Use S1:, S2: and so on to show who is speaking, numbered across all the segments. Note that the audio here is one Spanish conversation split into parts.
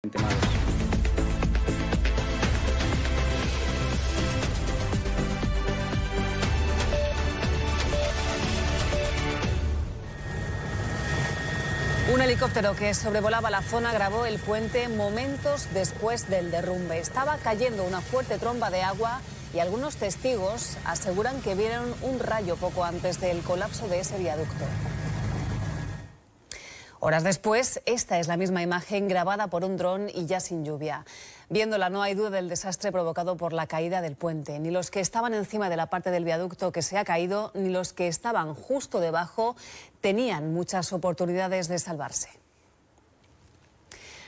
S1: Un helicóptero que sobrevolaba la zona grabó el puente momentos después del derrumbe. Estaba cayendo una fuerte tromba de agua y algunos testigos aseguran que vieron un rayo poco antes del colapso de ese viaducto. Horas después, esta es la misma imagen grabada por un dron y ya sin lluvia. Viéndola, no hay duda del desastre provocado por la caída del puente. Ni los que estaban encima de la parte del viaducto que se ha caído, ni los que estaban justo debajo tenían muchas oportunidades de salvarse.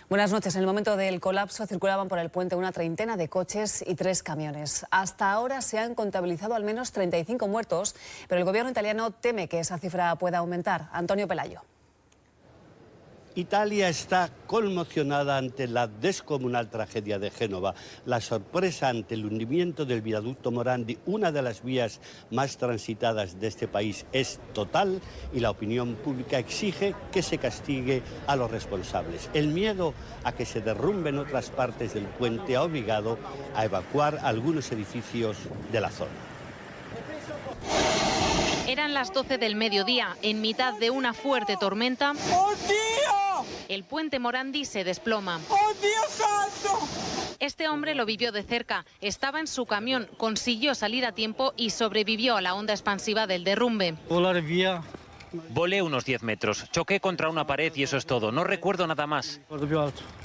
S1: Buenas noches. En el momento del colapso circulaban por el puente una treintena de coches y 3 camiones. Hasta ahora se han contabilizado al menos 35 muertos, pero el gobierno italiano teme que esa cifra pueda aumentar. Antonio Pelayo.
S2: Italia está conmocionada ante la descomunal tragedia de Génova. La sorpresa ante el hundimiento del viaducto Morandi, una de las vías más transitadas de este país, es total y la opinión pública exige que se castigue a los responsables. El miedo a que se derrumben otras partes del puente ha obligado a evacuar algunos edificios de la zona.
S3: Eran las 12 del mediodía, en mitad de una fuerte tormenta.
S4: ¡Oh, Dios!
S3: El puente Morandi se desploma.
S4: ¡Oh, Dios santo!
S3: Este hombre lo vivió de cerca. Estaba en su camión, consiguió salir a tiempo y sobrevivió a la onda expansiva del derrumbe.
S5: Volé unos 10 metros, choqué contra una pared y eso es todo. No recuerdo nada más.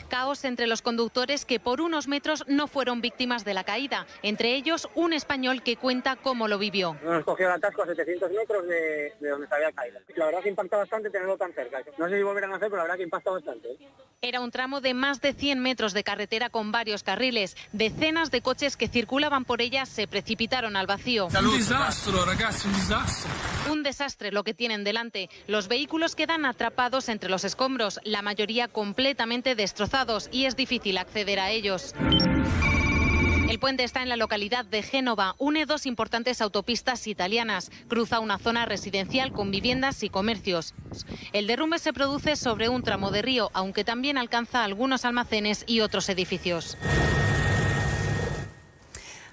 S3: Caos entre los conductores que por unos metros no fueron víctimas de la caída. Entre ellos, un español que cuenta cómo lo vivió.
S6: Nos cogió el atasco a 700 metros de donde se había caído. La verdad que impacta bastante tenerlo tan cerca. No sé si volverán a hacer, pero la verdad que impacta bastante.
S3: Era un tramo de más de 100 metros de carretera con varios carriles. Decenas de coches que circulaban por ella se precipitaron al vacío. Un desastre lo que tienen delante. Los vehículos quedan atrapados entre los escombros, la mayoría completamente destrozados, y es difícil acceder a ellos. El puente está en la localidad de Génova, une 2 importantes autopistas italianas, cruza una zona residencial con viviendas y comercios. El derrumbe se produce sobre un tramo de río, aunque también alcanza algunos almacenes y otros edificios.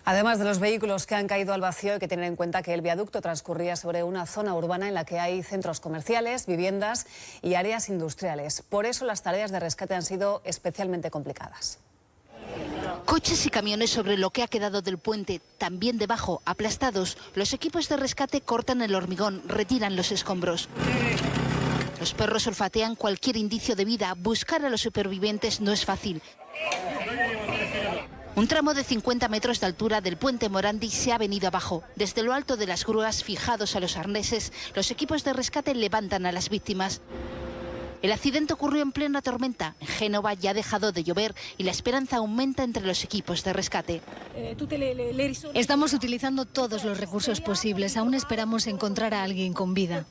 S1: Además de los vehículos que han caído al vacío, hay que tener en cuenta que el viaducto transcurría sobre una zona urbana en la que hay centros comerciales, viviendas y áreas industriales. Por eso las tareas de rescate han sido especialmente complicadas.
S7: Coches y camiones sobre lo que ha quedado del puente, también debajo, aplastados. Los equipos de rescate cortan el hormigón, retiran los escombros. Los perros olfatean cualquier indicio de vida. Buscar a los supervivientes no es fácil. Un tramo de 50 metros de altura del puente Morandi se ha venido abajo. Desde lo alto de las grúas, fijados a los arneses, los equipos de rescate levantan a las víctimas. El accidente ocurrió en plena tormenta. En Génova ya ha dejado de llover y la esperanza aumenta entre los equipos de rescate.
S8: Estamos utilizando todos los recursos posibles. Aún esperamos encontrar a alguien con vida.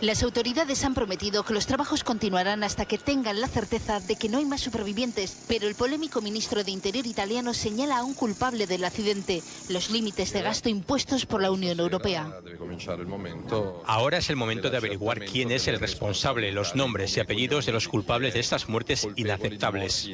S7: Las autoridades han prometido que los trabajos continuarán hasta que tengan la certeza de que no hay más supervivientes, pero el polémico ministro de Interior italiano señala a un culpable del accidente: los límites de gasto impuestos por la Unión Europea.
S9: Ahora es el momento de averiguar quién es el responsable, los nombres y apellidos de los culpables de estas muertes inaceptables.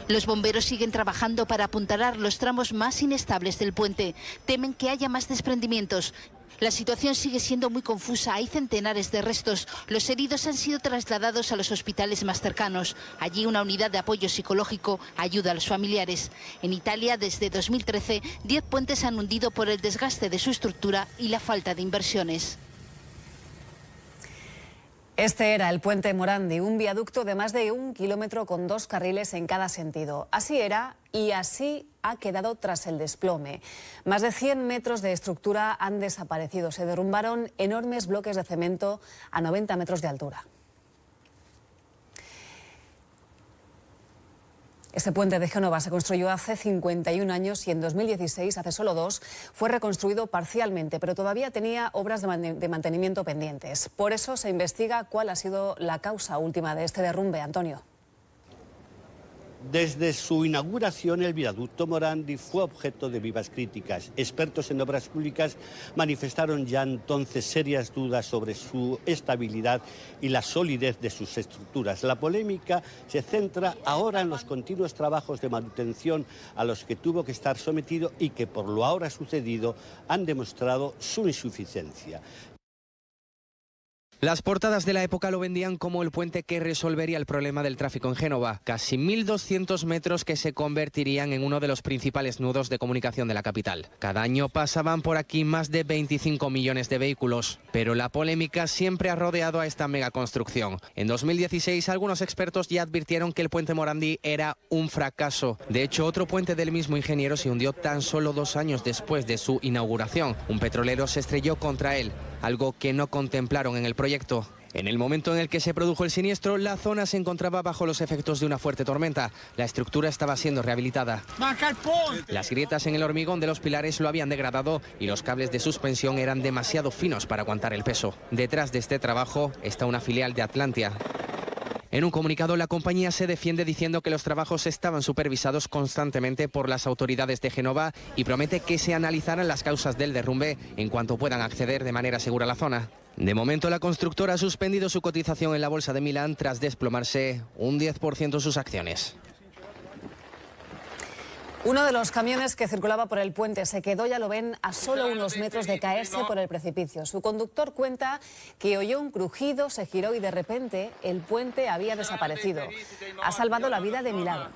S7: Los bomberos siguen trabajando para apuntalar los tramos más inestables del puente. Temen que haya más desprendimientos. La situación sigue siendo muy confusa, hay centenares de restos. Los heridos han sido trasladados a los hospitales más cercanos. Allí una unidad de apoyo psicológico ayuda a los familiares. En Italia, desde 2013, 10 puentes han hundido por el desgaste de su estructura y la falta de inversiones.
S1: Este era el puente Morandi, un viaducto de más de 1 kilómetro con 2 carriles en cada sentido. Así era y así ha quedado tras el desplome. Más de 100 metros de estructura han desaparecido. Se derrumbaron enormes bloques de cemento a 90 metros de altura. Este puente de Génova se construyó hace 51 años y en 2016, hace solo 2, fue reconstruido parcialmente, pero todavía tenía obras de mantenimiento pendientes. Por eso se investiga cuál ha sido la causa última de este derrumbe, Antonio.
S2: Desde su inauguración, el viaducto Morandi fue objeto de vivas críticas. Expertos en obras públicas manifestaron ya entonces serias dudas sobre su estabilidad y la solidez de sus estructuras. La polémica se centra ahora en los continuos trabajos de manutención a los que tuvo que estar sometido y que, por lo ahora sucedido, han demostrado su insuficiencia.
S10: Las portadas de la época lo vendían como el puente que resolvería el problema del tráfico en Génova. Casi 1.200 metros que se convertirían en uno de los principales nudos de comunicación de la capital. Cada año pasaban por aquí más de 25 millones de vehículos. Pero la polémica siempre ha rodeado a esta megaconstrucción. En 2016, algunos expertos ya advirtieron que el puente Morandi era un fracaso. De hecho, otro puente del mismo ingeniero se hundió tan solo 2 años después de su inauguración. Un petrolero se estrelló contra él, algo que no contemplaron en el proyecto. En el momento en el que se produjo el siniestro, la zona se encontraba bajo los efectos de una fuerte tormenta. La estructura estaba siendo rehabilitada. Las grietas en el hormigón de los pilares lo habían degradado y los cables de suspensión eran demasiado finos para aguantar el peso. Detrás de este trabajo está una filial de Atlantia. En un comunicado, la compañía se defiende diciendo que los trabajos estaban supervisados constantemente por las autoridades de Génova y promete que se analizarán las causas del derrumbe en cuanto puedan acceder de manera segura a la zona. De momento, la constructora ha suspendido su cotización en la bolsa de Milán tras desplomarse un 10% sus acciones.
S1: Uno de los camiones que circulaba por el puente se quedó, ya lo ven, a solo unos metros de caerse por el precipicio. Su conductor cuenta que oyó un crujido, se giró y de repente el puente había desaparecido. Ha salvado la vida de milagro.